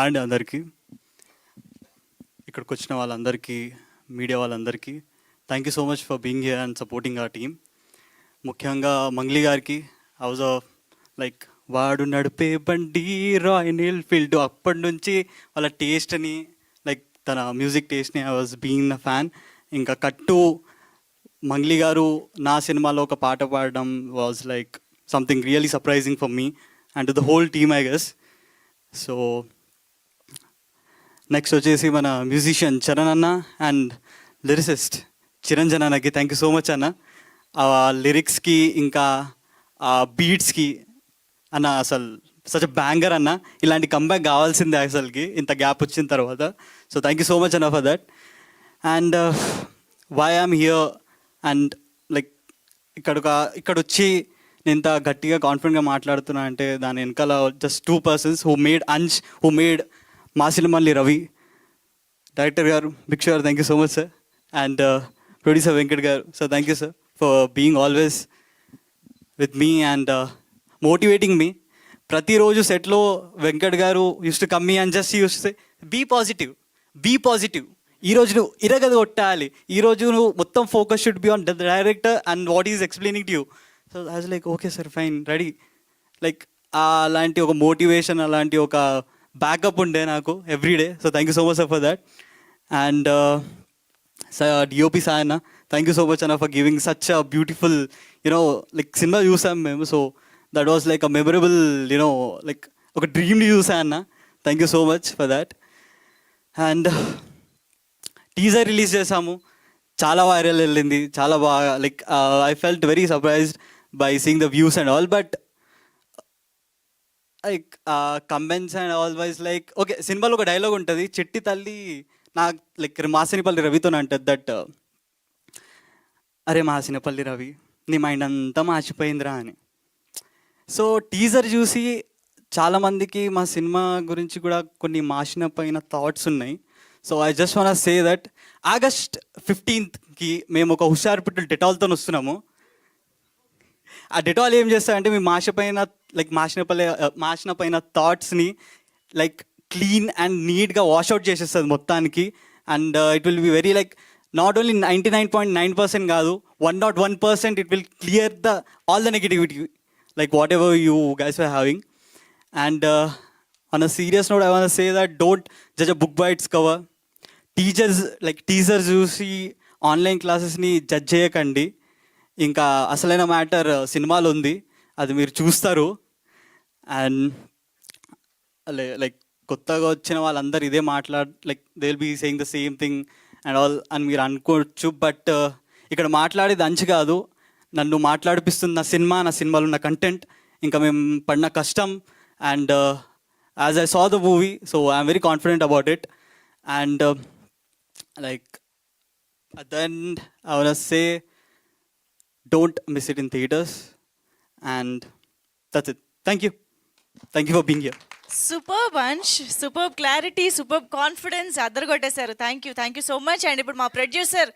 And అందరికీ, ఇక్కడికి వచ్చిన వాళ్ళందరికీ, మీడియా వాళ్ళందరికీ thank you so much for being here and supporting ఆ టీమ్. ముఖ్యంగా మంగ్లీ గారికి హౌస్ ఆఫ్ లైక్ వాడు నడిపే బండి రాయల్ ఎన్ఫీల్డ్, అప్పటి నుంచి వాళ్ళ టేస్ట్ని లైక్ తన మ్యూజిక్ టేస్ట్ని I was being a fan. ఇంకా కట్టు మంగ్లీ గారు నా సినిమాలో ఒక పాట పాడడం was like something really surprising for me and to the whole team I guess. So next వచ్చేసి మన మ్యూజిషియన్ చరణ్ అన్న అండ్ లిరిసిస్ట్ చిరంజన్ అన్నకి థ్యాంక్ యూ సో మచ్ అన్న. ఆ లిరిక్స్కి ఇంకా ఆ బీట్స్కి అన్న అసలు సచ్ బ్యాంగర్ అన్న. ఇలాంటి కంబ్యాక్ కావాల్సిందే అసలుకి ఇంత గ్యాప్ వచ్చిన తర్వాత. So thank you so much అన్న for that. And why I'm here and like ఇక్కడ వచ్చి నేను ఇంత గట్టిగా కాన్ఫిడెంట్గా మాట్లాడుతున్నా అంటే దాని వెనకాల just 2 persons who made Ansh, who made Masilamalli Ravi. Director గారు భిక్షు గారు thank you so much sir. And producer Venkat గారు sir thank you sir for being always with me and motivating me. ప్రతిరోజు సెట్లో వెంకట్ గారు use to come me and just use say be positive. ఈరోజు నువ్వు ఇరగది కొట్టాలి, ఈరోజు నువ్వు మొత్తం focus should be on the director and what is explaining to you. So I was like okay sir fine ready. Like అలాంటి ఒక motivation, అలాంటి ఒక బ్యాకప్ ఉండే నాకు everyday. So thank you so much for that. And sir DOP sir అన్న thank you so much అన్న for giving such a beautiful like cinema చూసాం మేము. So that was like a memorable like ఒక డ్రీమ్ని చూసా అన్న. Thank you so much for that. And teaser release చేసాము, చాలా viral వెళ్ళింది, చాలా బాగా like I felt very surprised by seeing the views and all. But like comments and all wise like okay, సినిమాలో ఒక డైలాగ్ ఉంటుంది, చెట్టి తల్లి నాకు లైక్ మాసినపల్లి రవితో అంటుంది దట్ అరే మాసినపల్లి రవి నీ మైండ్ అంతా మార్చిపోయిందిరా అని. సో టీజర్ చూసి చాలామందికి మా సినిమా గురించి కూడా కొన్ని మార్చినపోయిన థాట్స్ ఉన్నాయి. So I just want say that August 15th మేము ఒక హుషారు పిట్టలు డెటాల్తో వస్తున్నాము. ఆ డెటాల్ ఏం చేస్తారంటే మీ మార్చిన పైన థాట్స్ని లైక్ క్లీన్ అండ్ నీట్గా వాష్అవుట్ చేసేస్తుంది మొత్తానికి. And it will be very like not only 99.9% కాదు, 101% it will clear all the negativity like whatever you guys are having. And on a serious note I want say that don't judge a book by its cover. Teasers చూసి online క్లాసెస్ని judge చేయకండి. ఇంకా అసలైన matter సినిమాలో ఉంది, అది మీరు చూస్తారు. అండ్ లైక్ కొత్తగా వచ్చిన వాళ్ళందరూ ఇదే like they will be saying the same thing and all అని మీరు అనుకోవచ్చు. బట్ ఇక్కడ మాట్లాడేది అంచు కాదు, నన్ను మాట్లాడిపిస్తుంది నా సినిమాలో ఉన్న కంటెంట్, ఇంకా మేము పడిన కష్టం. And as I saw the movie so I'm very confident about it. And like at the end I want to say don't miss it in theaters and that's it. Thank you for being here. Super Ansh, super clarity, super confidence అద్దరు కొట్టేశారు. Thank you so much. And ఇప్పుడు మా producer